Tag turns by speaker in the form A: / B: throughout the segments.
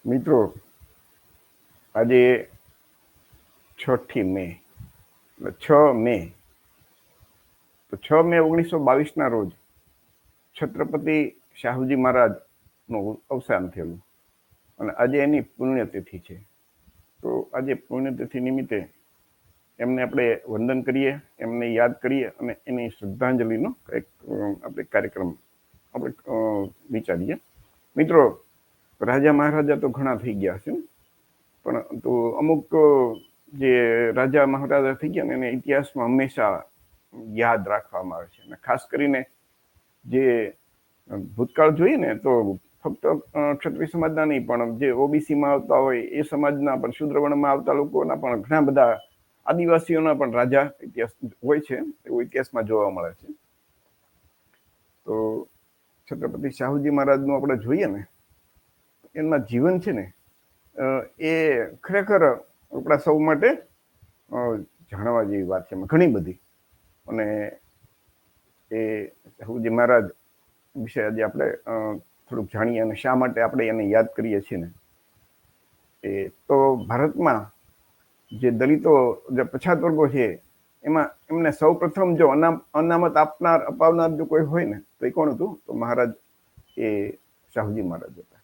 A: મિત્રો, આજે 6મી મે, 6 મે, તો 6 મે 1922ના રોજ છત્રપતિ શાહુજી મહારાજનું અવસાન થયેલું અને આજે એની પુણ્યતિથિ છે. તો આજે પુણ્યતિથિ નિમિત્તે એમને આપણે વંદન કરીએ, એમને યાદ કરીએ અને એની શ્રદ્ધાંજલિનો એક આપણે કાર્યક્રમ આપણે વિચારીએ. મિત્રો, રાજા મહારાજા તો ઘણા થઈ ગયા છે, પણ તો અમુક જે રાજા મહારાજા થઈ ગયા ને એને ઇતિહાસમાં હંમેશા યાદ રાખવામાં આવે છે. અને ખાસ કરીને જે ભૂતકાળ જોઈએ ને તો ફક્ત ક્ષત્રિય સમાજના નહીં, પણ જે ઓબીસીમાં આવતા હોય એ સમાજના પણ, શૂદ્રવર્ણમાં આવતા લોકોના પણ ઘણા બધા આદિવાસીઓના પણ રાજા ઇતિહાસ હોય છે, એવું ઇતિહાસમાં જોવા મળે છે. તો છત્રપતિ શાહુજી મહારાજનું આપણે જોઈએ ને, એમના જીવન છે ને એ ખરેખર આપણા સૌ માટે જાણવા જેવી વાત છે, ઘણી બધી. અને એ શાહુજી મહારાજ વિશે આજે આપણે થોડુંક જાણીએ અને શા માટે આપણે એને યાદ કરીએ છીએ ને, એ તો ભારતમાં જે દલિતો, જે પછાત વર્ગો છે, એમાં એમને સૌ પ્રથમ જો અનામત અપાવનાર જો કોઈ હોય ને તો એ કોણ હતું? તો મહારાજ એ શાહુજી મહારાજ હતા.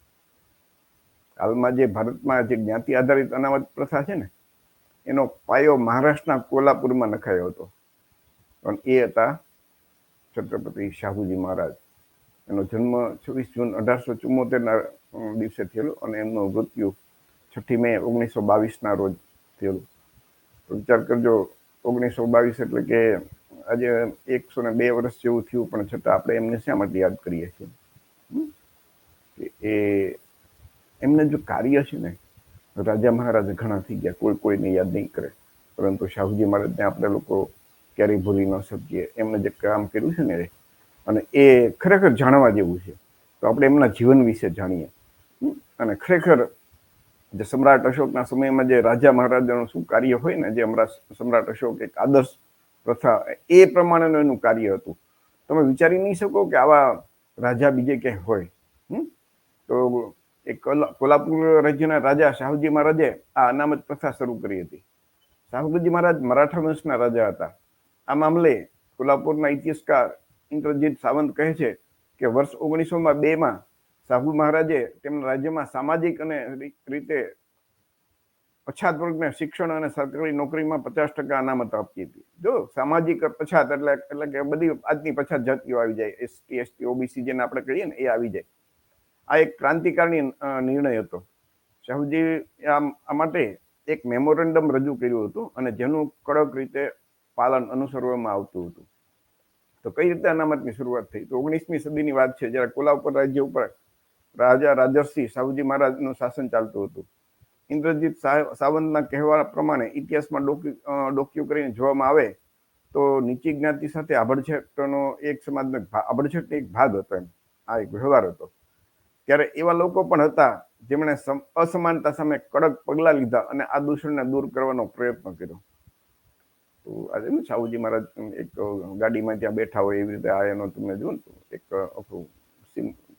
A: હાલમાં જે ભારતમાં જે જ્ઞાતિ આધારિત અનામત પ્રથા છે ને, એનો પાયો મહારાષ્ટ્રના કોલ્હાપુરમાં નખાયો હતો, પણ એ હતા છત્રપતિ શાહુજી મહારાજ. એનો જન્મ 26 જૂન 1874ના દિવસે થયેલો અને એમનું મૃત્યુ 6મી મે 1922ના રોજ થયેલું. તો વિચાર કરજો, 1922 એટલે કે આજે 102 વર્ષ જેવું થયું, પણ છતાં આપણે એમને શા માટે યાદ કરીએ છીએ? એ એમને જો કાર્ય છે ને, રાજા મહારાજા ઘણા થઈ ગયા, કોઈને યાદ નહીં કરે, પરંતુ શાહુજી મહારાજને આપણે લોકો ક્યારેય ભૂલી ન શકીએ. એમને જે કામ કર્યું છે ને, અને એ ખરેખર જાણવા જેવું છે. તો આપણે એમના જીવન વિશે જાણીએ. અને ખરેખર જે સમ્રાટ અશોકના સમયમાં જે રાજા મહારાજાનું શું કાર્ય હોય ને, જે સમ્રાટ અશોક એક આદર્શ પ્રથા, એ પ્રમાણેનું એનું કાર્ય હતું. તમે વિચારી નહીં શકો કે આવા રાજા બીજે ક્યાંય હોય. તો એક કોલ્હાપુર રાજ્યના રાજા શાહુજી મહારાજે આ અનામત પ્રથા શરૂ કરી હતી. શાહુજી મહારાજ મરાઠા વંશના રાજા હતા. આ મામલે કોલ્હાપુરના ઇતિહાસકાર ઇન્દ્રજીત સાવંત કહે છે કે વર્ષ 1902માં શાહુ મહારાજે તેમના રાજ્યમાં સામાજિક અને રીતે પછાત વર્ગને શિક્ષણ અને સરકારી નોકરીમાં 50% અનામત આપી હતી. જો સામાજિક પછાત એટલે કે બધી આજની પછાત જાતિઓ આવી જાય, એસટી, એસટી, ઓબીસી જેને આપણે કહીએ ને, એ આવી જાય. આ એક ક્રાંતિકારી નિર્ણય હતો. શાહુજી આ માટે એક મેમોરેન્ડમ રજૂ કર્યું હતું અને જેનું કડક રીતે પાલન અનુસરવામાં આવતું હતું. તો કઈ રીતે અનામતની શરૂઆત થઈ? તો 19મી સદીની વાત છે, જ્યારે કોલ્હાપુર રાજ્ય ઉપર રાજા રાજર્ષિ શાહુજી મહારાજનું શાસન ચાલતું હતું. ઇન્દ્રજીત સાવંતના કહેવા પ્રમાણે ઇતિહાસમાં ડોક્યુ કરીને જોવામાં આવે તો નીચી જ્ઞાતિ સાથે આભડછેટનો એક સમાજનો આભડછેટનો એક ભાગ હતો. એમ આ એક વ્યવહાર હતો. ત્યારે એવા લોકો પણ હતા જેમણે અસમાનતા સામે કડક પગલાં લીધા અને આ દૂષણને દૂર કરવાનો પ્રયત્ન કર્યો. તો આજે ને શાહુજી મહારાજ એક ગાડીમાં ત્યાં બેઠા હોય એવી રીતે આ એનો તમે જુઓ ને, એક આખું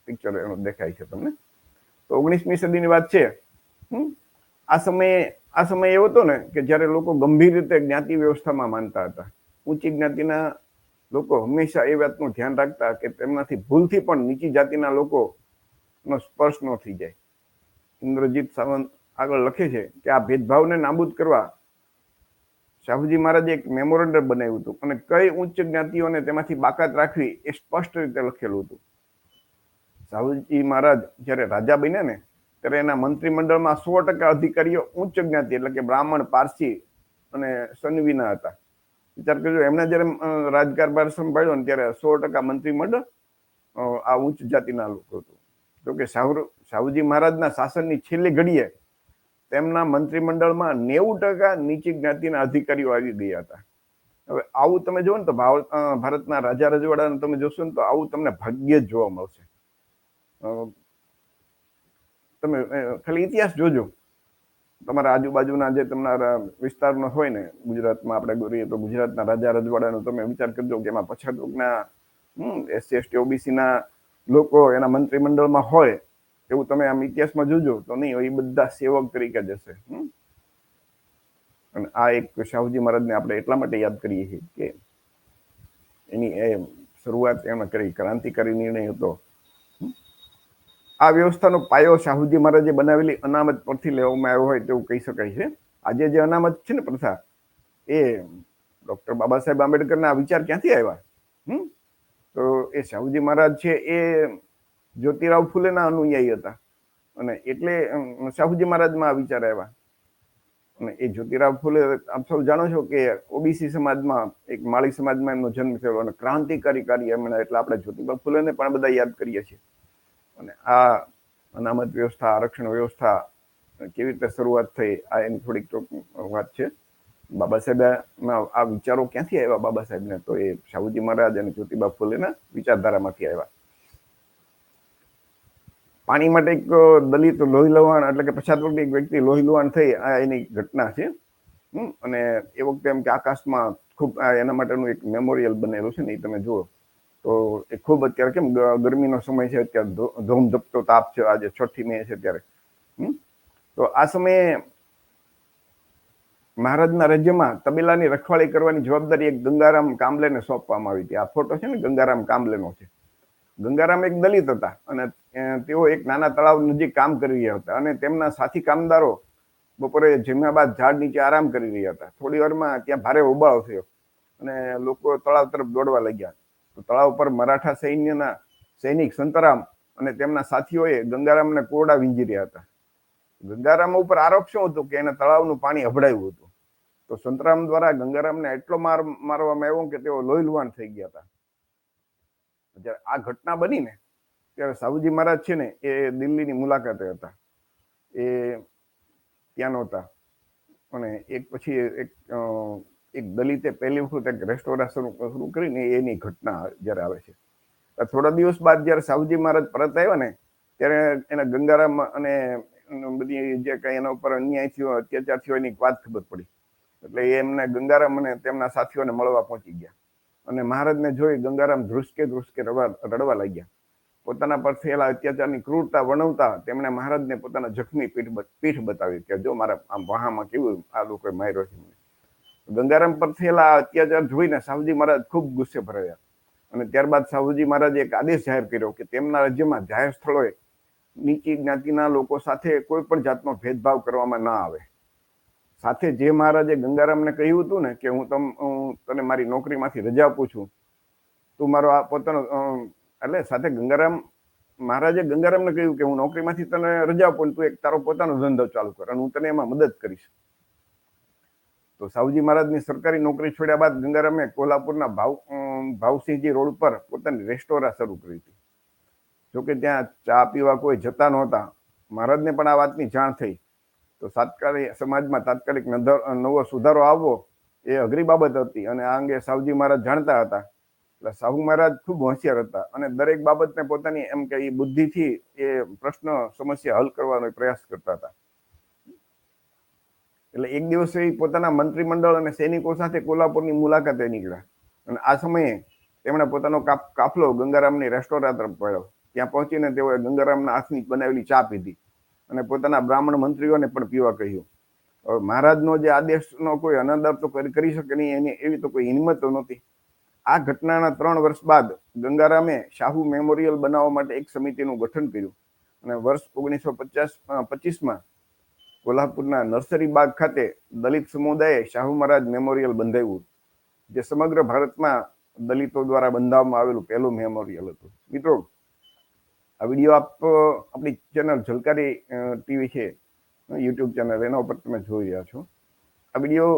A: પિક્ચર એનો દેખાય છે તમને. તો 19મી સદીની વાત છે. આ સમય એવો હતો ને કે જ્યારે લોકો ગંભીર રીતે જ્ઞાતિ વ્યવસ્થામાં માનતા હતા. ઊંચી જ્ઞાતિના લોકો હંમેશા એ વાતનું ધ્યાન રાખતા કે તેમનાથી ભૂલથી પણ નીચી જાતિના લોકોનો સ્પર્શ ન થઈ જાય. ઇન્દ્રજીત સાવંત આગળ લખે છે કે આ ભેદભાવને નાબૂદ કરવા શાહુજી મહારાજે એક મેમોરેન્ડમ બનાવ્યું હતું અને કઈ ઉચ્ચ જ્ઞાતિઓને તેમાંથી બાકાત રાખવી એ સ્પષ્ટ રીતે લખેલું હતું. શાહુજી મહારાજ જ્યારે રાજા બન્યા ને ત્યારે એના મંત્રીમંડળમાં 100% અધિકારીઓ ઉચ્ચ જ્ઞાતિ એટલે કે બ્રાહ્મણ, પારસી અને સનવીના હતા. વિચાર કરજો, એમણે જયારે રાજકારભાર સંભાળ્યો ને ત્યારે 100% મંત્રીમંડળ આ ઉચ્ચ જાતિના લોકો હતું. તો કે શાહુજી મહારાજના શાસનની છેલ્લી ઘડીએ તેમના મંત્રીમંડળમાં 90% નીચી જ્ઞાતિના અધિકારીઓ આવી ગયા હતા. હવે આવું તમે જુઓ ને તો ભારતના રાજા રજવાડાને તમે જોશો ને તો આવું તમને ભાગ્યે જ જોવા મળશે. તમે ખાલી ઇતિહાસ જોજો. તમારા આજુબાજુના જે તમારા વિસ્તારમાં હોય ને, ગુજરાતમાં આપણે કરીએ તો ગુજરાતના રાજા રજવાડાનો તમે વિચાર કરજો કે એમાં પછાત વર્ગના SC, ST, OBC ના લોકો એના મંત્રીમંડળમાં હોય એવું તમે આમ ઇતિહાસમાં જોજો તો નહીં, એ બધા સેવક તરીકે જશે. અને આ એક શાહુજી મહારાજને આપણે એટલા માટે યાદ કરીએ છીએ કે એની એ શરૂઆત એમણે કરી, ક્રાંતિકારી નિર્ણય હતો. આ વ્યવસ્થાનો પાયો શાહુજી મહારાજે બનાવેલી અનામત પરથી લેવામાં આવ્યો હોય તેવું કહી શકાય છે. આજે જે અનામત છે ને પ્રથા, એ ડોક્ટર બાબા સાહેબ આંબેડકરના વિચાર ક્યાંથી આવ્યા? તો એ શાહુજી મહારાજ છે એ જ્યોતિરાવ ફૂલેના અનુયાયી હતા, અને એટલે શાહુજી મહારાજમાં આ વિચાર આવ્યા. અને એ જ્યોતિરાવ ફૂલે, આપ સૌ જાણો છો કે ઓબીસી સમાજમાં, એક માળી સમાજમાં એમનો જન્મ થયો, અને ક્રાંતિકારી કાર્ય એમણે, એટલે આપણે જ્યોતિબા ફૂલેને પણ બધા યાદ કરીએ છીએ. અને આ અનામત વ્યવસ્થા, આરક્ષણ વ્યવસ્થા કેવી રીતે શરૂઆત થઈ, આ એની થોડીક વાત છે. બાબા સાહેબના આ વિચારો ક્યાંથી આવ્યા બાબા સાહેબને? તો એ શાહુજી મહારાજ અને જ્યોતિબા ફૂલેના વિચારધારામાંથી આવ્યા. પાણી માટે એક દલિત લોહી લુહાણ, એટલે કે પછાત વર્ગની એક વ્યક્તિ લોહી લુહાણ થઈ, આ એની ઘટના છે. અને એ વખતે એમ કે આકાશમાં ખૂબ એના માટેનું એક મેમોરિયલ બનેલું છે ને, એ તમે જુઓ તો એ ખૂબ, અત્યારે કેમ ગરમીનો સમય છે, અત્યારે ધોમધપતો તાપ છે, આજે 6મી મે છે ત્યારે. તો આ સમયે મહારાજના રાજ્યમાં તબેલાની રખવાળી કરવાની જવાબદારી એક ગંગારામ કામલેને સોંપવામાં આવી હતી. આ ફોટો છે ને ગંગારામ કામલેનો છે. ગંગારામ એક દલિત હતા, અને તેઓ એક નાના તળાવ નજીક કામ કરી રહ્યા હતા, અને તેમના સાથી કામદારો બપોરે જમ્યા બાદ ઝાડ નીચે આરામ કરી રહ્યા હતા. થોડી વારમાં ત્યાં ભારે ઉબાળો થયો અને લોકો તળાવ તરફ દોડવા લાગ્યા. તો તળાવ પર મરાઠા સૈન્યના સૈનિક સંતરામ અને તેમના સાથીઓએ ગંગારામને કોરડા વીંજી રહ્યા હતા. ગંગારામ ઉપર આરોપ શું હતો કે એને તળાવનું પાણી અભડાયું હતું. તો સંતરામ દ્વારા ગંગારામને એટલો મારવામાં આવ્યો કે તેઓ લોહી લુહાણ થઈ ગયા હતા. જ્યારે આ ઘટના બની ને, ત્યારે શાહુજી મહારાજ છે ને એ દિલ્હીની મુલાકાતે હતા, એ ત્યાં નહોતા. અને એક પછી એક દલિતે પહેલી વખત એક રેસ્ટોરન્ટ શરૂ કરીને એની ઘટના જ્યારે આવે છે. થોડા દિવસ બાદ જ્યારે શાહુજી મહારાજ પરત આવ્યા ને, ત્યારે એના ગંગારામ અને બધી જે કઈ એના ઉપર અન્યાય થયો, અત્યાચાર થયો, એની વાત ખબર પડી. એટલે એમને ગંગારામ અને તેમના સાથીઓને મળવા પહોંચી ગયા, અને મહારાજને જોઈ ગંગારામ ધ્રુસકે ધ્રુસકે રડવા લાગ્યા. પોતાના પર થયેલા અત્યાચારની ક્રૂરતા વર્ણવતા તેમણે મહારાજને પોતાના જખમી પીઠ બતાવી કે જો મારા આમ વહામાં કેવું આ લોકોએ માર્યો છે. ગંગારામ પર થયેલા અત્યાચાર જોઈને શાહુજી મહારાજ ખૂબ ગુસ્સે ભરાયા, અને ત્યારબાદ શાહુજી મહારાજે એક આદેશ જાહેર કર્યો કે તેમના રાજ્યમાં જાહેર સ્થળોએ નીચી જ્ઞાતિના લોકો સાથે કોઈ પણ જાતનો ભેદભાવ કરવામાં ના આવે. સાથે જે મહારાજે ગંગારામને કહ્યું હતું ને કે હું તને મારી નોકરીમાંથી રજા આપું છું, તું મારો આ પોતાનો, એટલે સાથે ગંગારામ મહારાજે ગંગારામને કહ્યું કે હું નોકરીમાંથી તને રજા આપું, તું એક તારો પોતાનો ધંધો ચાલુ કર અને હું તને એમાં મદદ કરીશ. તો શાહુજી મહારાજની સરકારી નોકરી છોડ્યા બાદ ગંગારામે કોલ્હાપુરના ભાવસિંહજી રોડ પર પોતાની રેસ્ટોરન્ટ શરૂ કરી હતી. જોકે ત્યાં ચા પીવા કોઈ જતા નહોતા. મહારાજને પણ આ વાતની જાણ થઈ, તો સમાજમાં તાત્કાલિક નવો સુધારો આવવો એ અઘરી બાબત હતી, અને આ અંગે શાહુજી મહારાજ જાણતા હતા. એટલે શાહુ મહારાજ ખૂબ હોશિયાર હતા, અને દરેક બાબતને પોતાની એમ કે બુદ્ધિથી એ પ્રશ્ન સમસ્યા હલ કરવાનો પ્રયાસ કરતા હતા. એટલે એક દિવસ એ પોતાના મંત્રીમંડળ અને સૈનિકો સાથે કોલ્હાપુરની મુલાકાતે નીકળ્યા, અને આ સમયે તેમણે પોતાનો કાફલો ગંગારામની રેસ્ટોરન્ટ તરફ પડ્યો. ત્યાં પહોંચીને તેઓએ ગંગારામના હાથની બનાવેલી ચા પીધી, અને પોતાના બ્રાહ્મણ મંત્રીઓને પણ પીવા કહ્યું. હવે મહારાજનો જે આદેશનો કોઈ અનાદર તો કરી શકે નહીં, એની એવી તો કોઈ હિંમત નહોતી. આ ઘટનાના 3 વર્ષ બાદ ગંગારામે શાહુ મેમોરિયલ બનાવવા માટે એક સમિતિનું ગઠન કર્યું, અને વર્ષ 1925માં કોલ્હાપુરના નર્સરી બાગ ખાતે દલિત સમુદાયે શાહુ મહારાજ મેમોરિયલ બંધાવ્યું, જે સમગ્ર ભારતમાં દલિતો દ્વારા બંધાવવામાં આવેલું પહેલું મેમોરિયલ હતું. મિત્રો, આ વિડીયો આપણી ચેનલ ઝલકારી ટીવી છે, યુટ્યુબ ચેનલ, એના ઉપર તમે જોઈ રહ્યા છો. આ વિડીયો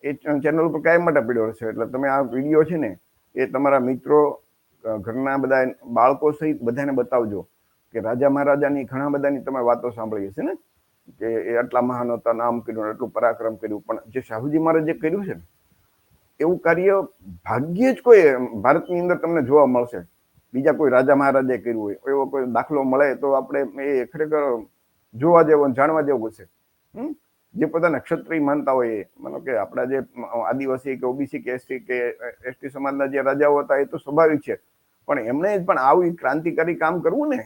A: એ ચેનલ ઉપર કાયમ માટે પડ્યો છે, એટલે તમે આ વિડીયો છે ને એ તમારા મિત્રો, ઘરના બધા બાળકો સહિત બધાને બતાવજો કે રાજા મહારાજાની ઘણા બધાની તમે વાતો સાંભળી હશે ને, કે એ આટલા મહાન હતા, નામ કર્યું, એટલું પરાક્રમ કર્યું, પણ જે શાહુજી મહારાજે કર્યું છે ને એવું કાર્ય ભાગ્યે જ કોઈ ભારતની અંદર તમને જોવા મળશે. બીજા કોઈ રાજા મહારાજે કર્યું હોય એવો કોઈ દાખલો મળે તો આપણે એ ખરેખર જોવા જેવો, જાણવા જેવું છે. જે પોતાના ક્ષત્રિય માનતા હોય એ, માનો કે આપણા જે આદિવાસી કે ઓબીસી કે એસટી સમાજના જે રાજાઓ હતા એ તો સ્વાભાવિક છે, પણ એમણે પણ આવું ક્રાંતિકારી કામ કરવું ને,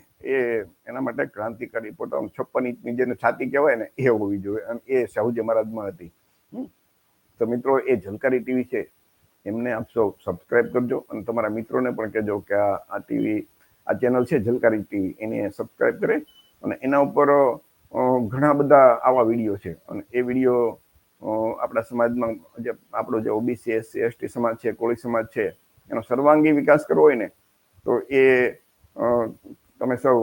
A: એના માટે ક્રાંતિકારી પોતાનું 56 ઇંચની જેને છાતી કહેવાય ને એ હોવી જોઈએ, અને એ શાહુજી મહારાજમાં હતી. તો મિત્રો, એ ઝલકારી ટીવી છે એમને આપ સૌ સબસ્ક્રાઇબ કરજો, અને તમારા મિત્રોને પણ કહેજો કે આ ટીવી, આ ચેનલ છે ઝલકારી ટીવી, એને સબસ્ક્રાઇબ કરે. અને એના ઉપર ઘણા બધા આવા વિડીયો છે, અને એ વિડીયો આપણા સમાજમાં જે આપણો જે ઓબીસી એસસી એસટી સમાજ છે, કોળી સમાજ છે, એનો સર્વાંગી વિકાસ કરવો હોય ને, તો એ તમે સૌ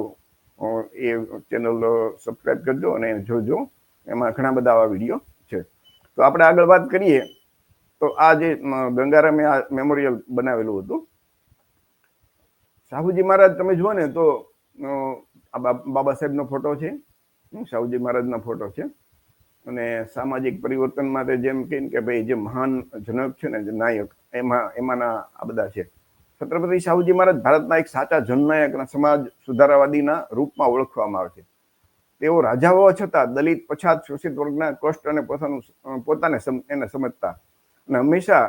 A: એ ચેનલ સબસ્ક્રાઇબ કરજો અને જોજો. એમાં ઘણા બધા આવા વિડીયો છે. તો આપણે આગળ વાત કરીએ તો આ જે ગંગારામે આ મેમોરિયલ બનાવેલું હતું, શાહુજી મહારાજ તમે જુઓ ને તો આ બાબા સાહેબનો ફોટો છે, શાહુજી મહારાજનો ફોટો છે. અને સામાજિક પરિવર્તન માટે જેમ કે ભાઈ જે મહાન જનક છે ને, જે નાયક, એમાંના આ બધા છે. છત્રપતિ શાહુજી મહારાજ ભારતના એક સાચા જનનાયક અને સમાજ સુધારાવાદીના રૂપમાં ઓળખવામાં આવે છે. તેઓ રાજા હોવા છતાં દલિત, પછાત, શોષિત વર્ગના કષ્ટ અને પોતાને એને સમજતા, અને હંમેશા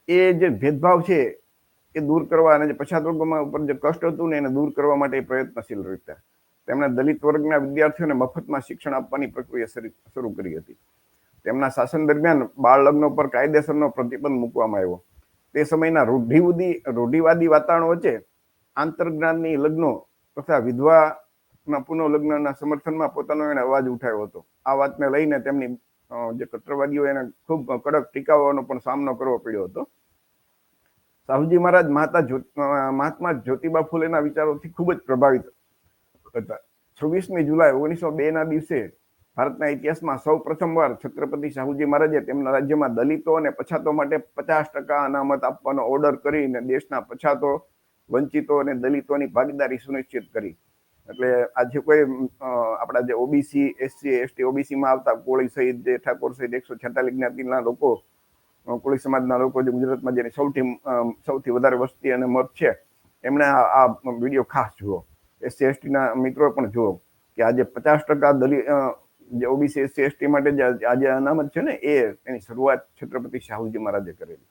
A: એ જે ભેદભાવ છે એ દૂર કરવા, અને જે પછાત વર્ગોમાં ઉપર જે કષ્ટ હતું ને એને દૂર કરવા માટે પ્રયત્નશીલ રહેતા. તેમણે દલિત વર્ગના વિદ્યાર્થીઓને મફતમાં શિક્ષણ આપવાની પ્રક્રિયા શરૂ કરી હતી. તેમના શાસન દરમિયાન બાળ લગ્નો પર કાયદેસરનો પ્રતિબંધ મૂકવામાં આવ્યો. તે સમયના રૂઢિવાદી વાતાવરણ વચ્ચે આંતરજ્ઞાનની લગ્નો તથા વિધવાના પુનઃલગ્નના સમર્થનમાં પોતાનો એને અવાજ ઉઠાવ્યો હતો. આ વાતને લઈને તેમની જે કટ્ટરવાદીઓ એને ખૂબ કડક ટીકાઓનો પણ સામનો કરવો પડ્યો હતો. શાહુજી મહારાજ મહાત્મા જ્યોતિબા ફૂલેના વિચારોથી ખૂબ જ પ્રભાવિત હતા. 26મી જુલાઈ 1902 ના દિવસે ભારતના ઇતિહાસમાં સૌ પ્રથમવાર છત્રપતિ શાહુજી મહારાજે તેમના રાજ્યમાં દલિતો અને પછાતો માટે 50% અનામત આપવાનો ઓર્ડર કરીને દેશના પછાતો, વંચિતો અને દલિતોની ભાગીદારી સુનિશ્ચિત કરી. એટલે આજે કોઈ આપણા જે ઓબીસી, એસસી, એસટી, ઓબીસીમાં આવતા કોળી સહિત જે ઠાકોર સહિત 146 જ્ઞાતિના લોકો, કોળી સમાજના લોકો જે ગુજરાતમાં જેની સૌથી વધારે વસ્તી અને મત છે, એમણે આ વિડીયો ખાસ જુઓ. એસસી એસટીના મિત્રો પણ જુઓ કે આજે 50% દલિત જે ઓબીસી એસસી એસટી માટે આજે અનામત છે ને, એની શરૂઆત છત્રપતિ શાહુજી મહારાજે કરેલી.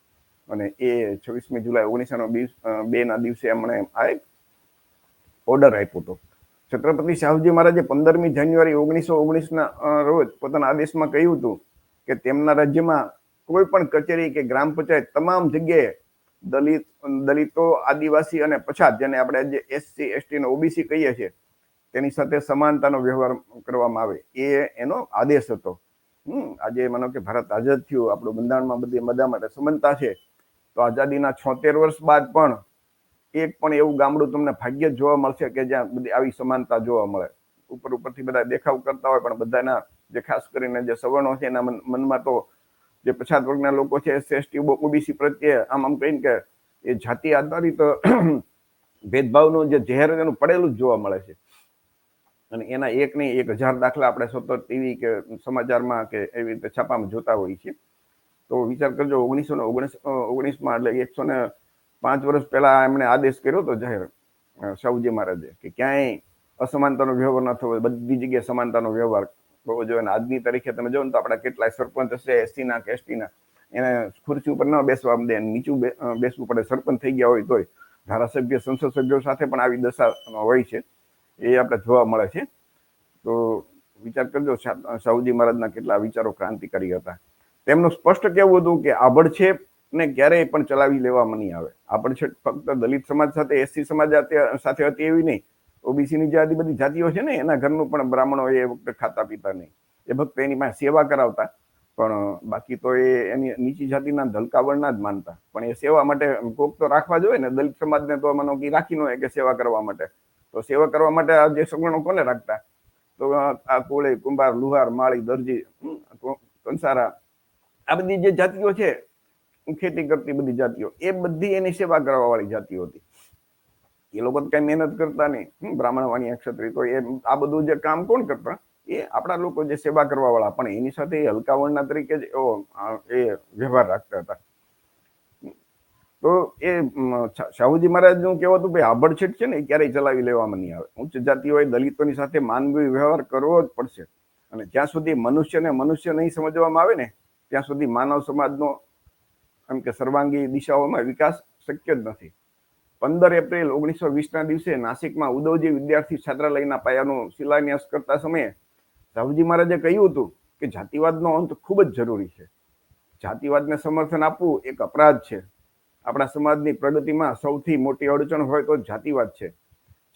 A: અને એ 26મી જુલાઈ 1902 ના દિવસે એમણે આ એક ઓર્ડર આપ્યો હતો. છત્રપતિ શાહુજી મહારાજે 15મી જાન્યુઆરી 1919ના રોજ પોતાના આદેશમાં કહ્યું હતું કે તેમના રાજ્યમાં કોઈ પણ કચેરી કે ગ્રામ પંચાયત તમામ જગ્યાએ દલિતો, આદિવાસી અને પછાત, જેને આપણે જે એસસી એસટી અને ઓબીસી કહીએ છીએ, તેની સાથે સમાનતાનો વ્યવહાર કરવામાં આવે, એ એનો આદેશ હતો. આજે માનો કે ભારત આઝાદ થયું, આપણું બંધારણમાં બધી બધા માટે સમાનતા છે, તો આઝાદીના 76 વર્ષ બાદ પણ એક પણ એવું ગામડું તમને ભાગ્ય જ જોવા મળશે કે જ્યાં બધી આવી સમાનતા જોવા મળે. ઉપરથી બધા દેખાવ કરતા હોય, પણ બધાના જે ખાસ કરીને જે સવર્ણો છે એના મનમાં તો જે પછાત વર્ગના લોકો છે, એસસી ઓબીસી પ્રત્યે આમ કહીને કે એ જાતિ આધારિત ભેદભાવનું જે ઝેર એનું પડેલું જ જોવા મળે છે. અને એના એક નહીં 1000 દાખલા આપણે સતત ટીવી કે સમાચારમાં કે એવી રીતે છાપામાં જોતા હોઈએ છીએ. તો વિચાર કરજો, 1919માં એટલે 105 વર્ષ પહેલા એમણે આદેશ કર્યો હતો જાહેર, શાહુજી મહારાજે, કે ક્યાંય અસમાનતાનો વ્યવહાર ન થવો, બધી જગ્યાએ સમાનતાનો વ્યવહાર હોવો જોઈએ. આજની તારીખે તમે જો ને તો આપણા કેટલાય સરપંચ હશે એસટીના કે એસટીના, એને ખુરશી ઉપર ન બેસવા દે, નીચું બેસવું પડે. સરપંચ થઈ ગયા હોય તોય ધારાસભ્ય, સંસદ સભ્યો સાથે પણ આવી દશા હોય છે, એ આપણે જોવા મળે છે. તો વિચાર કરજો શાહુજી મહારાજના કેટલા વિચારો ક્રાંતિકારી હતા. તેમનું સ્પષ્ટ કહેવું હતું કે આભડછેપને ક્યારેય પણ ચલાવી લેવામાં નહીં આવે. આભડછેપ ફક્ત દલિત સમાજ સાથે, એસસી સમાજ સાથે હતી એવી નહીં, ઓબીસીની જે આદી બધી જાતિઓ છે ને, એના ઘરનું પણ બ્રાહ્મણો એ વખતે ખાતા પીતા નહીં. એ ફક્ત એની પાસે સેવા કરાવતા, પણ બાકી તો એ એની નીચી જાતિના ધલકાવળના જ માનતા. પણ એ સેવા માટે કોક તો રાખવા જોઈએ ને, દલિત સમાજને તો માનો કે રાખી ન હોય કે સેવા કરવા માટે. તો સેવા કરવા માટે આ જે સગવડો કોને રાખતા? તો આ કોળી, કુંભાર, લુહાર, માળી, દરજી, કંસારા, આ બધી જે જાતિઓ છે, ખેતી કરતી બધી જાતિઓ, એ બધી એની સેવા કરવા વાળી જાતિઓ હતી. એ લોકો કઈ મહેનત કરતા નહીં, બ્રાહ્મણ, વાણિયા, ક્ષત્રિય, તો એ આ બધું જે કામ કોણ કરતા? એ આપણા લોકો જે સેવા કરવા વાળા, પણ એની સાથે એ હલકા વર્ણના તરીકે જ એ વ્યવહાર રાખતા હતા. તો એ શાહુજી મહારાજનું કહેવું હતું ભાઈ આભડછેટ છે ને એ ક્યારેય ચલાવી લેવામાં નહીં આવે. ઉચ્ચ જાતિઓએ દલિતોની સાથે માનવી વ્યવહાર કરવો જ પડશે. અને જ્યાં સુધી મનુષ્યને મનુષ્ય નહીં સમજવામાં આવે ને, ત્યાં સુધી માનવ સમાજનો એમ કે સર્વાંગી દિશાઓમાં વિકાસ શક્ય જ નથી. 15 એપ્રિલ 1920ના દિવસે નાસિકમાં ઉદવજી વિદ્યાર્થી છાત્રાલયના પાયાનો શિલાન્યાસ કરતા સમયે શાહુજી મહારાજે કહ્યું હતું કે જાતિવાદનો અંત ખૂબ જ જરૂરી છે. જાતિવાદને સમર્થન આપવું એક અપરાધ છે. આપણા સમાજની પ્રગતિમાં સૌથી મોટી અડચણ હોય તો જાતિવાદ છે.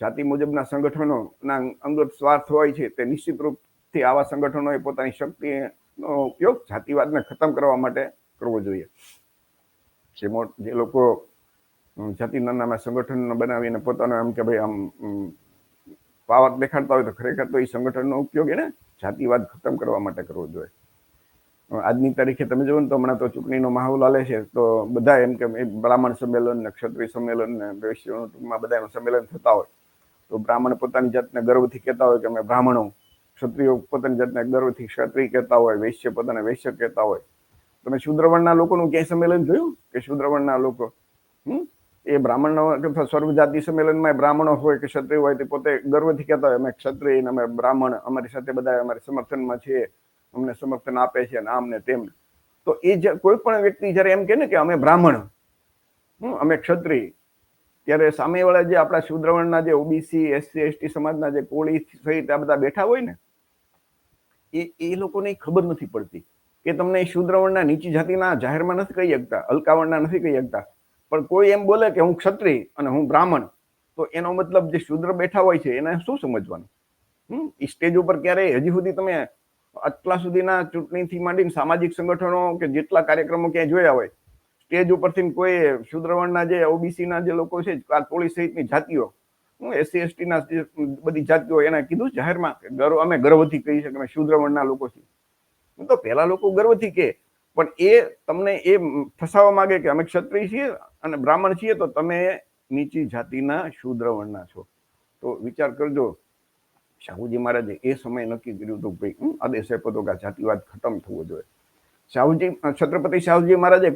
A: જાતિ મુજબના સંગઠનોના અંગત સ્વાર્થ હોય છે. તે નિશ્ચિત રૂપથી આવા સંગઠનોએ પોતાની શક્તિનો ઉપયોગ જાતિવાદને ખતમ કરવા માટે કરવો જોઈએ. જે લોકો જાતિના નામે સંગઠન બનાવીને પોતાનો એમ કે ભાઈ આમ પાવર દેખાડતા હોય તો ખરેખર તો એ સંગઠનનો ઉપયોગ એને જાતિવાદ ખતમ કરવા માટે કરવો જોઈએ. આજની તારીખે તમે જુઓ ને તો હમણાં તો ચૂંટણીનો માહોલ હાલે છે, તો બધા એમ કે બ્રાહ્મણ સંમેલન ને ક્ષત્રિય સંમેલન ને વૈશ્યનું ટૂંકમાં બધાનું સંમેલન થતા હોય તો બ્રાહ્મણ પોતાની જાતને ગર્વથી કહેતા હોય કે અમે બ્રાહ્મણો, ક્ષત્રિયો પોતાની જાતને ગર્વથી ક્ષત્રિય કહેતા હોય, વૈશ્ય પોતાને વૈશ્ય કહેતા હોય. તમે શુદ્રવર્ણના લોકોનું ક્યાંય સંમેલન જોયું કે શુદ્રવર્ણના લોકો એ બ્રાહ્મણનો અથવા સર્વ જાતિ સંમેલનમાં બ્રાહ્મણો હોય કે ક્ષત્રિય હોય તે પોતે ગર્વથી કહેતા હોય અમે ક્ષત્રિય ને અમે બ્રાહ્મણ, અમારી સાથે બધા અમારા સમર્થનમાં છે, અમને સમર્થન આપે છે ને આમ ને તેમ. તો એ કોઈ પણ વ્યક્તિ જયારે એમ કહે ને કે અમે બ્રાહ્મણ, અમે ક્ષત્રિય, ત્યારે સામેવાળા જે આપણા શુદ્રવર્ણના જે ઓબીસી, એસસી, એસટી સમાજના જે કોળી સહિત આ બધા બેઠા હોય ને એ લોકોને ખબર નથી પડતી કે તમને શુદ્રવર્ણના નીચી જાતિના જાહેરમાં નથી કહી શકતા, હલકાવર્ણના નથી કહી શકતા, પણ કોઈ એમ બોલે કે હું ક્ષત્રિય અને હું બ્રાહ્મણ, તો એનો મતલબ જે શુદ્ર બેઠા હોય છે એને શું સમજવાનું? એ સ્ટેજ ઉપર ક્યારેય હજી સુધી તમે આટલા સુધીના ચૂંટણીથી માંડીને સામાજિક સંગઠનો કે જેટલા કાર્યક્રમો ક્યાંય જોયા હોય, સ્ટેજ ઉપરથી કોઈ શુદ્રવર્ણના જે ઓબીસીના જે લોકો છે, કોળી સહિતની જાતિઓ, એસસી એસટીના બધી જાતિઓ એને કીધું જાહેરમાં અમે ગર્વથી કહી છે કે અમે શુદ્રવર્ણના લોકો છીએ. તો પહેલા લોકો ગર્વથી કહે, પણ એ તમને એ ફસાવવા માંગે કે અમે ક્ષત્રિય છીએ અને બ્રાહ્મણ છીએ તો તમે નીચી જાતિના શુદ્રવર્ણના છો. તો વિચાર કરજો, શાહુજી મહારાજે એ સમયે નક્કી કર્યું હતું કે આદેશ આપ્યો હતો કે જાતિવાદ ખતમ થવો જોઈએ. છત્રપતિ શાહુજી મહારાજે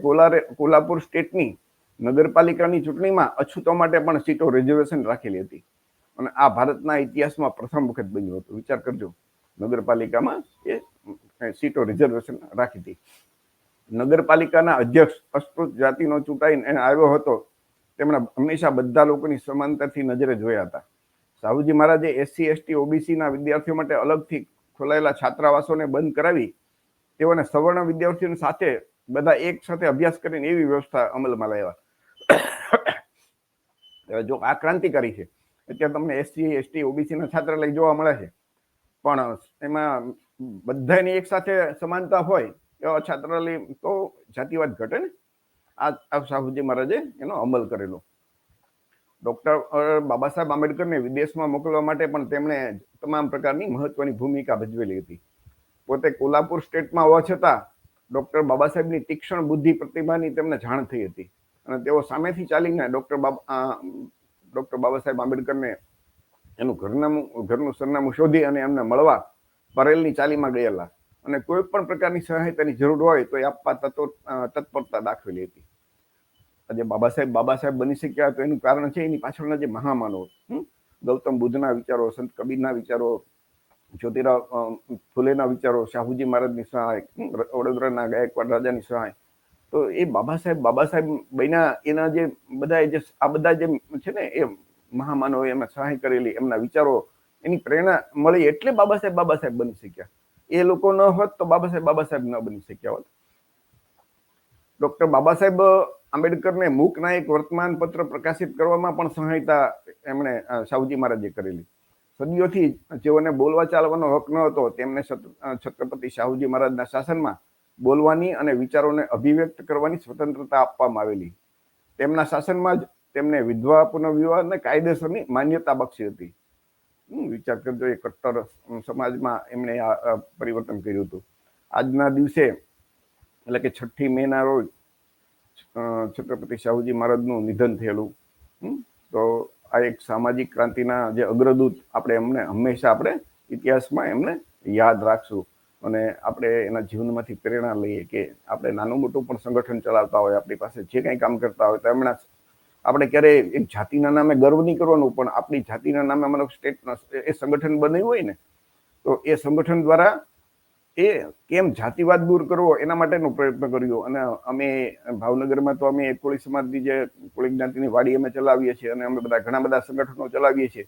A: કોલ્હાપુર સ્ટેટની નગરપાલિકાની ચૂંટણીમાં અછૂતો માટે પણ સીટો રિઝર્વેશન રાખેલી હતી અને આ ભારતના ઇતિહાસમાં પ્રથમ વખત બન્યું હતું. વિચાર કરજો, નગરપાલિકામાં એ સીટો રિઝર્વેશન રાખી હતી. નગરપાલિકાના અધ્યક્ષ અસ્પૃશ્ય જાતિનો ચૂંટાઈને એને આવ્યો હતો. તેમણે હંમેશા બધા લોકોની સમાનતાથી નજરે જોયા હતા. શાહુજી મહારાજે એસસી, એસટી, ઓબીસીના વિદ્યાર્થીઓ માટે અલગથી ખોલાયેલા છાત્રાવાસોને બંધ કરાવી તેઓને સવર્ણ વિદ્યાર્થીઓ સાથે બધા એક સાથે અભ્યાસ કરીને એવી વ્યવસ્થા અમલમાં લાવ્યા. જો આ ક્રાંતિકારી છે. અત્યારે તમને એસસી, એસટી, ઓબીસીના છાત્રાલય જોવા મળે છે, પણ એમાં બધાની એક સાથે સમાનતા હોય એવા છાત્રાલય તો જાતિવાદ ઘટે ને. આ શાહુજી મહારાજે એનો અમલ કરેલો. ડોક્ટર બાબા સાહેબ આંબેડકરને વિદેશમાં મોકલવા માટે પણ તેમણે તમામ પ્રકારની મહત્વની ભૂમિકા ભજવેલી હતી. પોતે કોલ્હાપુર સ્ટેટમાં હોવા છતાં ડોક્ટર બાબા સાહેબની તીક્ષ્ણ બુદ્ધિ પ્રતિભાની તેમને જાણ થઈ હતી અને તેઓ સામેથી ચાલીને ડોક્ટર બાબા સાહેબ આંબેડકરને એનું ઘરનું સરનામું શોધી અને એમને મળવા પરેલની ચાલીમાં ગયેલા અને કોઈ પણ પ્રકારની સહાયતાની જરૂર હોય તો એ આપવા તત્પરતા દાખવેલી હતી. આજે બાબા સાહેબ બની શક્યા તો એનું કારણ છે એની પાછળના જે મહામાનવ, ગૌતમ બુદ્ધના વિચારો, સંત કબીરના વિચારો, જ્યોતિરાવ ફુલેના વિચારો, શાહુજી મહારાજની સહાય, વડોદરાના ગાયકવાડ રાજાની સહાય. તો એ બાબા સાહેબ બન્યા એના જે બધા જે છે ને એ મહામાનવો એમને સહાય કરેલી, એમના વિચારો, એની પ્રેરણા મળી એટલે બાબા સાહેબ બની શક્યા. એ લોકો ન હોત તો બાબા સાહેબ ન બની શક્યા હોત. ડોક્ટર બાબા સાહેબ આંબેડકરને મૂક નાયક વર્તમાન પત્ર પ્રકાશિત કરવામાં પણ સહાયતા એમણે શાહુજી મહારાજે કરેલી. સદીઓથી જેઓને બોલવા ચાલવાનો હક ન હતો તેમને છત્રપતિ શાહુજી મહારાજના શાસનમાં બોલવાની અને વિચારોને અભિવ્યક્ત કરવાની સ્વતંત્રતા આપવામાં આવેલી. તેમના શાસનમાં જ તેમને વિધવા પુનર્વિવાહ અને કાયદેસરની માન્યતા બક્ષી હતી. વિચાર કરજો, એ કટ્ટર સમાજમાં એમણે આ પરિવર્તન કર્યું હતું. આજના દિવસે એટલે કે 6 મેના રોજ છત્રપતિ શાહુજી મહારાજનું નિધન થયેલું. તો આ એક સામાજિક ક્રાંતિના જે અગ્રદૂત એમને હંમેશા આપણે ઇતિહાસમાં એમને યાદ રાખશું અને આપણે એના જીવનમાંથી પ્રેરણા લઈએ કે આપણે નાનું મોટું પણ સંગઠન ચલાવતા હોય, આપણી પાસે જે કંઈ કામ કરતા હોય તો એમના આપણે ક્યારેય એક જાતિના નામે ગર્વ નહીં કરવાનું, પણ આપણી જાતિના નામે અમારો સ્ટેટ એ સંગઠન બનાવ્યું હોય ને તો એ સંગઠન દ્વારા એ કેમ જાતિવાદ દૂર કરવો એના માટેનો પ્રયત્ન કર્યો. અને અમે ભાવનગરમાં તો અમે કોળી સમાજની જે કોળી જ્ઞાતિની વાડી અમે ચલાવીએ છીએ અને અમે બધા ઘણા બધા સંગઠનો ચલાવીએ છીએ.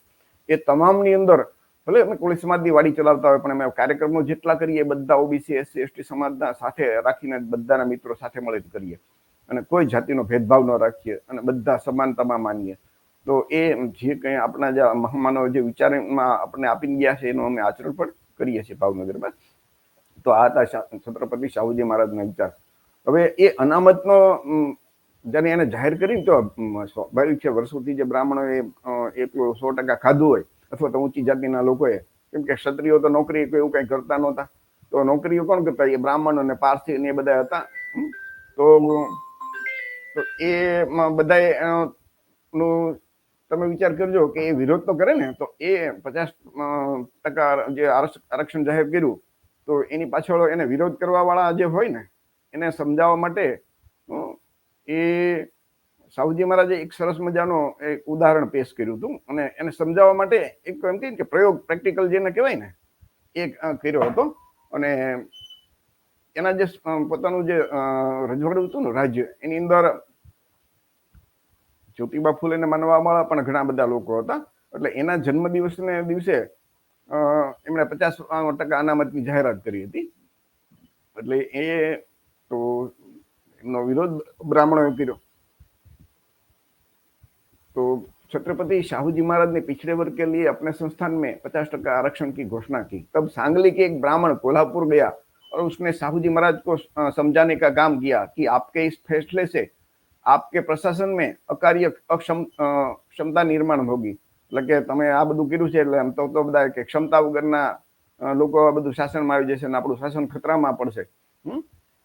A: એ તમામની અંદર ભલે અમે કોળી સમાજની વાડી ચલાવતા હોય પણ અમે કાર્યક્રમો જેટલા કરીએ બધા ઓબીસી એસસી એસટી સમાજના સાથે રાખીને બધાના મિત્રો સાથે મળીને કરીએ અને કોઈ જાતિનો ભેદભાવ ન રાખીએ અને બધા સમાનતામાં માનીએ. તો એ જે કંઈ આપણા જે મહામાનવ જે વિચારમાં આપણે આપીને ગયા છે એનું અમે આચરણ પણ કરીએ છીએ ભાવનગરમાં. તો આ હતા છત્રપતિ શાહુજી મહારાજના વિચાર. હવે એ અનામતનો જ્યારે એને જાહેર કરીને તો સ્વાભાવિક છે વર્ષોથી જે બ્રાહ્મણોએ એટલું 100% ખાધું હોય અથવા તો ઊંચી જાતિના લોકોએ, કેમ કે ક્ષત્રિયો તો નોકરી એવું કઈ કરતા નહોતા, તો નોકરીઓ કોણ કરતા? એ બ્રાહ્મણ અને પારસી ને એ બધા હતા. તો એ બધા નું તમે વિચાર કરજો કે એ વિરોધ તો કરે ને, તો એ 50% જે આરક્ષણ જાહેર કર્યું તો એની પાછળ એને વિરોધ કરવા વાળા જે હોય ને એને સમજાવવા માટે એ શાહુજી મહારાજે એક સરસ મજાનો એક ઉદાહરણ પેશ કર્યું હતું અને એને સમજાવવા માટે એક એમ કે પ્રયોગ, પ્રેક્ટિકલ જેને કહેવાય ને, એ કર્યો હતો. અને એના જે પોતાનું જે રજવાડું હતું ને રાજ્ય, એની અંદર જ્યોતિબા ફૂલેને માનવાવાળા પણ ઘણા બધા લોકો હતા. એટલે એના જન્મદિવસને દિવસે એમણે 50% અનામતની જાહેરાત કરી હતી. એટલે એ તો એમનો વિરોધ બ્રાह्मणों કર્યો. तो छत्रपति शाहूजी महाराज ने पिछड़े वर्ग के लिए अपने संस्थान में 50% आरक्षण की घोषणा की. तब सांगली के एक ब्राह्मण कोल्हापुर गया और उसने शाहूजी महाराज को समझाने का काम किया कि आपके इस फैसले से आपके प्रशासन में अकार्य क्षमता निर्माण होगी. એટલે કે તમે આ બધું કર્યું છે એટલે આમ તો બધા કે ક્ષમતા વગરના લોકો આ બધું શાસનમાં આવી જશે અને આપણું શાસન ખતરામાં પડશે.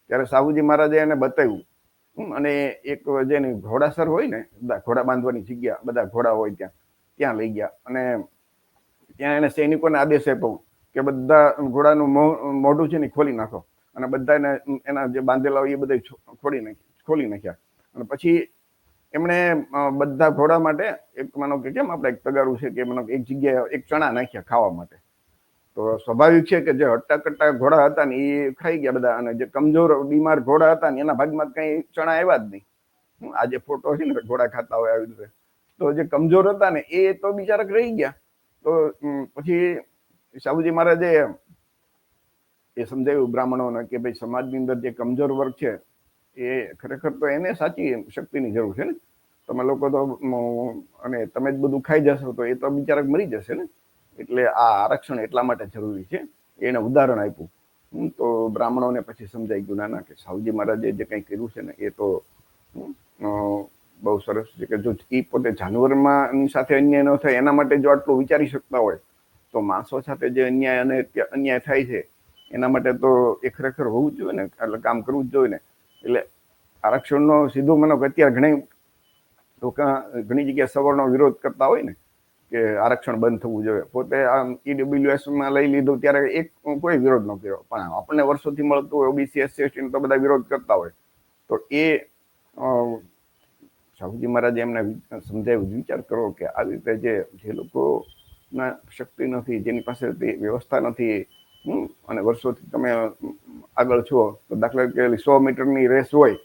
A: ત્યારે શાહુજી મહારાજે એને બતાવ્યું. અને એક જેની ઘોડાસર હોય ને, ઘોડા બાંધવાની જગ્યા, બધા ઘોડા હોય ત્યાં લઈ ગયા અને ત્યાં એને સૈનિકોને આદેશ આપ્યો કે બધા ઘોડાનું મોઢું છે ને ખોલી નાખો અને બધા એના જે બાંધેલા હોય એ બધા ખોલી નાખ્યા. અને પછી એમણે બધા ઘોડા માટે એક માનો કે કેમ આપણે એક તગારું છે કે માનો એક જગ્યાએ એક ચણા નાખ્યા ખાવા માટે. તો સ્વાભાવિક છે કે જે હટ્ટા-કટ્ટા ઘોડા હતા ને એ ખાઈ ગયા બધા, અને જે કમજોર બીમાર ઘોડા હતા ને એના ભાગમાં કઈ ચણા આવ્યા જ નહીં. આ જે ફોટો છે ને ઘોડા ખાતા હોય આવી રીતે, તો જે કમજોર હતા ને એ તો બિચારા રહી ગયા. તો પછી શાહુજી મહારાજે એ સમજાવ્યું બ્રાહ્મણોને કે ભાઈ સમાજની અંદર જે કમજોર વર્ગ છે એ ખરેખર તો એને સાચી શક્તિની જરૂર છે ને. તમે લોકો તો અને તમે જ બધું ખાઈ જશો તો એ તો બિચારા મરી જશે ને. એટલે આ આરક્ષણ એટલા માટે જરૂરી છે. એને ઉદાહરણ આપ્યું. તો બ્રાહ્મણોને પછી સમજાઈ ગયું ના કે શાહુજી મહારાજે જે કંઈ કર્યું છે ને એ તો બહુ સરસ છે. કે જો એ પોતે જાનવરમાં સાથે અન્યાય ન થાય એના માટે જો આટલું વિચારી શકતા હોય તો માણસો સાથે જે અન્યાય થાય છે એના માટે તો એ ખરેખર હોવું જ જોઈએ ને, એટલે કામ કરવું જ જોઈએ ને. એટલે આરક્ષણનો સીધો મને અત્યારે ઘણી જગ્યાએ સવર્ણો વિરોધ કરતા હોય ને કે આરક્ષણ બંધ થવું જોઈએ. પોતે આમ ઈડબ્લ્યુએસમાં લઈ લીધું ત્યારે એક કોઈ વિરોધ ન કર્યો, પણ આપણને વર્ષોથી મળતું હોય ઓબીસી એસસી એસટી તો બધા વિરોધ કરતા હોય. તો એ શાહુજી મહારાજે એમને સમજાવ્યું, વિચાર કરો કે આવી રીતે જે લોકોના શક્તિ નથી, જેની પાસે વ્યવસ્થા નથી, અને વર્ષોથી તમે આગળ છો, તો દાખલા તરીકે 100 મીટરની રેસ હોય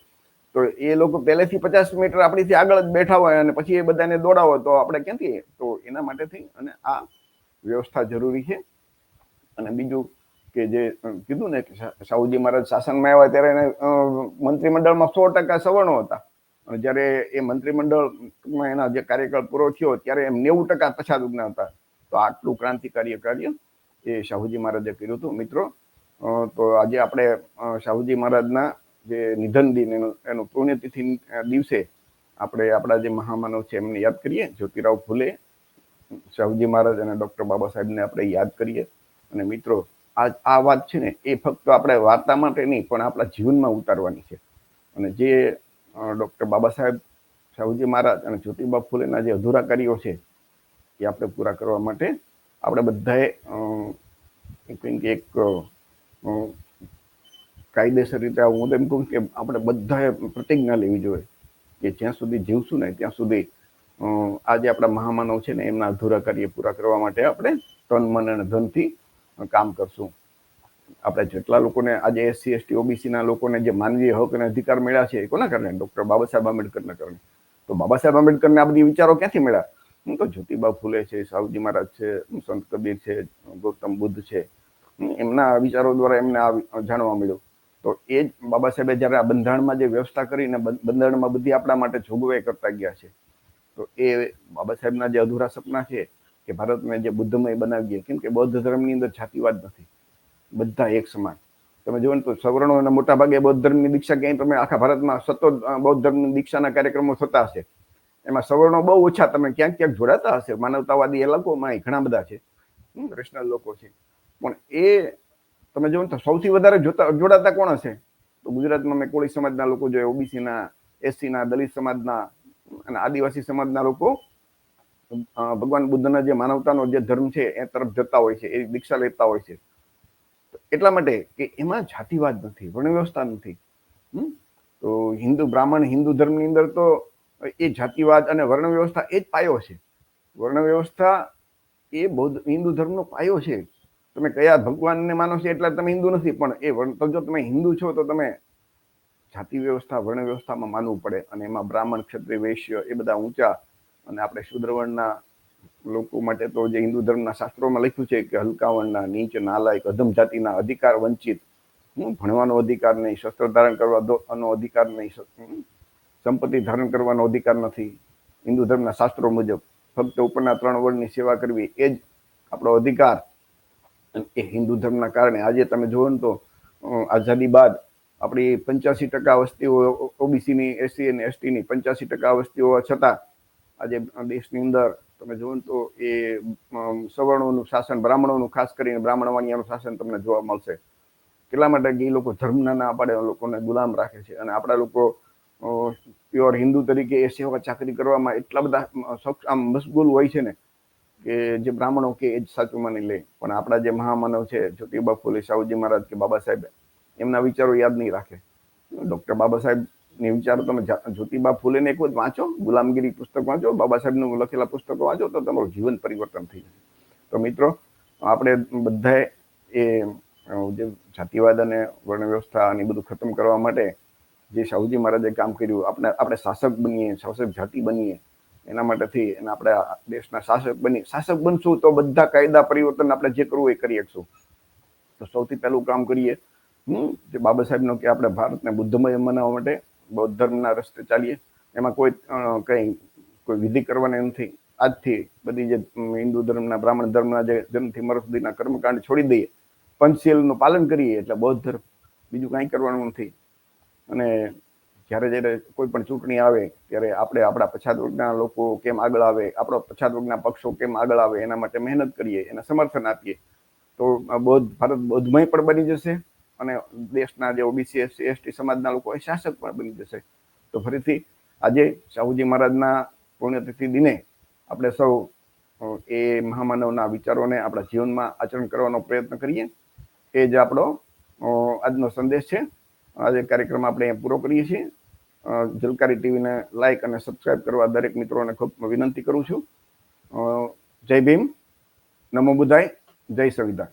A: તો એ લોકો પહેલેથી 50 મીટર આપણીથી આગળ જ બેઠા હોય અને પછી એ બધાને દોડાવો તો આપણે ક્યાંથી? તો એના માટે થઈ અને આ વ્યવસ્થા જરૂરી છે. અને બીજું કે જે કીધું ને કે શાહુજી મહારાજ શાસનમાં આવ્યા ત્યારે એને મંત્રીમંડળમાં 100% સવર્ણો હતા, અને જ્યારે એ મંત્રીમંડળમાં એના જે કાર્યકાળ પૂરો થયો ત્યારે એમ 90% પછાતના હતા. તો આટલું ક્રાંતિકારી કાર્ય એ શાહુજી મહારાજે કર્યું હતું. મિત્રો, તો આજે આપણે શાહુજી મહારાજના જે નિધન દિન એનું પુણ્યતિથિ દિવસે આપણે આપણા જે મહામાનવ છે એમને યાદ કરીએ. જ્યોતિરાવ ફૂલે, શાહુજી મહારાજ અને ડૉક્ટર બાબા સાહેબને આપણે યાદ કરીએ. અને મિત્રો, આ વાત છે ને એ ફક્ત આપણે વાર્તા માટે નહીં પણ આપણા જીવનમાં ઉતારવાની છે. અને જે ડૉક્ટર બાબા સાહેબ, શાહુજી મહારાજ અને જ્યોતિબા ફૂલેના જે અધૂરા કાર્યો છે એ આપણે પૂરા કરવા માટે આપણે બધાએ એક કાયદેસર રીતે હું એમ કહું કે આપણે બધાએ પ્રતિજ્ઞા લેવી જોઈએ કે જ્યાં સુધી જીવશું ને ત્યાં સુધી આજે આપણા મહામાનવ છે ને એમના અધૂરા કાર્ય પૂરા કરવા માટે આપણે તન મન અને ધનથી કામ કરશું. આપણે જેટલા લોકોને આજે એસસી એસટી ઓબીસીના લોકોને જે માનવીય હક અને અધિકાર મળ્યા છે એ કોના કારણે? ડોક્ટર બાબા સાહેબ આંબેડકરના કારણે. તો બાબા સાહેબ આંબેડકરને આ બધી વિચારો ક્યાંથી મળ્યા? તો જ્યોતિબા ફૂલે છે, સાહુજી મહારાજ છે, સંત કબીર છે, ગૌતમ બુદ્ધ છે, એમના વિચારો દ્વારા એમને આ જાણવા મળ્યું. તો એ જ બાબા સાહેબે જયારે આ બંધારણમાં જે વ્યવસ્થા કરીને બંધારણમાં બધી આપણા માટે જોગવાઈ કરતા ગયા છે, તો એ બાબા સાહેબના જે અધૂરા સપના છે કે ભારતને જે બુદ્ધમય બનાવીએ, કેમ કે બૌદ્ધ ધર્મની અંદર જાતિવાદ નથી, બધા એક સમાન. તમે જુઓ ને તો સવર્ણો મોટા ભાગે બૌદ્ધ ધર્મની દીક્ષા ક્યાંય તમે આખા ભારતમાં સતત બૌદ્ધ ધર્મની દીક્ષાના કાર્યક્રમો થતા હશે, એમાં સવર્ણો બહુ ઓછા તમે ક્યાંક ક્યાંક જોડાતા હશે. માનવતાવાદી એ લોકોમાં ઘણા બધા છે, રેશનલ લોકો છે, પણ એ તમે જુઓ ને તો સૌથી વધારે જોડાતા કોણ હશે? તો ગુજરાતમાં મેં કોળી સમાજના લોકો જોયા, ઓબીસીના, એસસીના, દલિત સમાજના અને આદિવાસી સમાજના લોકો ભગવાન બુદ્ધના જે માનવતાનો જે ધર્મ છે એ તરફ જતા હોય છે, એ દીક્ષા લેતા હોય છે. એટલા માટે કે એમાં જાતિવાદ નથી, વર્ણ વ્યવસ્થા નથી. તો હિન્દુ બ્રાહ્મણ હિન્દુ ધર્મની અંદર તો એ જાતિવાદ અને વર્ણ વ્યવસ્થા એ જ પાયો છે. વર્ણ વ્યવસ્થા એ બૌદ્ધ હિન્દુ ધર્મનો પાયો છે. તમે કયા ભગવાનને માનો છો એટલા તમે હિન્દુ નથી, પણ એ જો તમે હિન્દુ છો તો તમે જાતિ વ્યવસ્થા વર્ણ વ્યવસ્થામાં માનવું પડે, અને એમાં બ્રાહ્મણ, ક્ષત્રિય, વૈશ્ય એ બધા ઊંચા, અને આપણે શુદ્ર વર્ણના લોકો માટે તો જે હિન્દુ ધર્મના શાસ્ત્રોમાં લખ્યું છે કે હલકા વર્ણના, નીચ, નાલાયક, અધમ જાતિના, અધિકાર વંચિત, ભણવાનો અધિકાર નહીં, શસ્ત્ર ધારણ કરવાનો અધિકાર નહીં, સંપત્તિ ધારણ કરવાનો અધિકાર નથી. હિન્દુ ધર્મના શાસ્ત્રો મુજબ ફક્ત ઉપરના 3 વર્ણની સેવા કરવી એ જ આપણો અધિકાર. એ હિન્દુ ધર્મના કારણે આજે તમે જુઓ ને તો આઝાદી બાદ આપણી 85% વસ્તીઓ ઓબીસીની, એસસી અને એસટીની 85% વસ્તી હોવા છતાં આજે દેશની અંદર તમે જુઓ ને તો એ સવર્ણોનું શાસન, બ્રાહ્મણોનું, ખાસ કરીને બ્રાહ્મણ વાણિયાનું શાસન તમને જોવા મળશે. કેટલા માટે કે એ લોકો ધર્મના ના પાડે, લોકોને ગુલામ રાખે છે, અને આપણા લોકો પ્યોર હિન્દુ તરીકે એ સેવા ચાકરી કરવામાં એટલા બધા આમ મશગુલ હોય છે ને કે જે બ્રાહ્મણો કે એ જ સાચું માની લે. પણ આપણા જે મહામાનવ છે જ્યોતિબા ફૂલે, સાહુજી મહારાજ કે બાબા સાહેબ, એમના વિચારો યાદ નહીં રાખે. ડોક્ટર બાબા સાહેબ ની વિચારો તમે જ્યોતિબા ફૂલેને એક વખત વાંચો, ગુલામગીરી પુસ્તક વાંચો, બાબા સાહેબનું લખેલા પુસ્તકો વાંચો, તો તમારું જીવન પરિવર્તન થઈ જશે. તો મિત્રો, આપણે બધાએ એ જે જાતિવાદ અને વર્ણ વ્યવસ્થા અને બધું ખતમ કરવા માટે જે સાહુજી મહારાજે કામ કર્યું, આપણે શાસક બનીએ, શાસક જાતિ બનીએ, એના માટેથી અને આપણે દેશના શાસક બનશું તો બધા કાયદા પરિવર્તન આપણે જે કરવું એ કરી શકશું. તો સૌથી પહેલું કામ કરીએ જે બાબા સાહેબનો કે આપણે ભારતને બુદ્ધમય બનાવવા માટે બૌદ્ધ ધર્મના રસ્તે ચાલીએ. એમાં કોઈ વિધિ કરવાની નથી. આજથી બધી જે હિન્દુ ધર્મના, બ્રાહ્મણ ધર્મના જે જન્મથી મરણ સુધીના કર્મકાંડ છોડી દઈએ, પંચશીલનું પાલન કરીએ એટલે બૌદ્ધ ધર્મ, બીજું કાંઈ કરવાનું નથી. અને જ્યારે કોઈ પણ ચૂંટણી આવે ત્યારે આપણે આપણા પછાત વર્ગના લોકો કેમ આગળ આવે, આપણો પછાત વર્ગના પક્ષો કેમ આગળ આવે, એના માટે મહેનત કરીએ, એને સમર્થન આપીએ, તો ભારત બૌદ્ધમય પણ બની જશે, અને દેશના જે ઓબીસી, એસસી, એસટી સમાજના લોકો એ શાસક પણ બની જશે. તો ફરીથી આજે શાહુજી મહારાજના પુણ્યતિથિ દિને આપણે સૌ એ મહામાનવના વિચારોને આપણા જીવનમાં આચરણ કરવાનો પ્રયત્ન કરીએ. એ જ આપણો આજનો સંદેશ છે. આજે કાર્યક્રમ આપણે પૂરો કરીએ છીએ. ઝલકારી ટીવીને લાઈક અને સબસ્ક્રાઇબ કરવા દરેક મિત્રોને ખૂબ વિનંતી કરું છું. જય ભીમ, નમો બુદ્ધાય, જય સંવિધાન.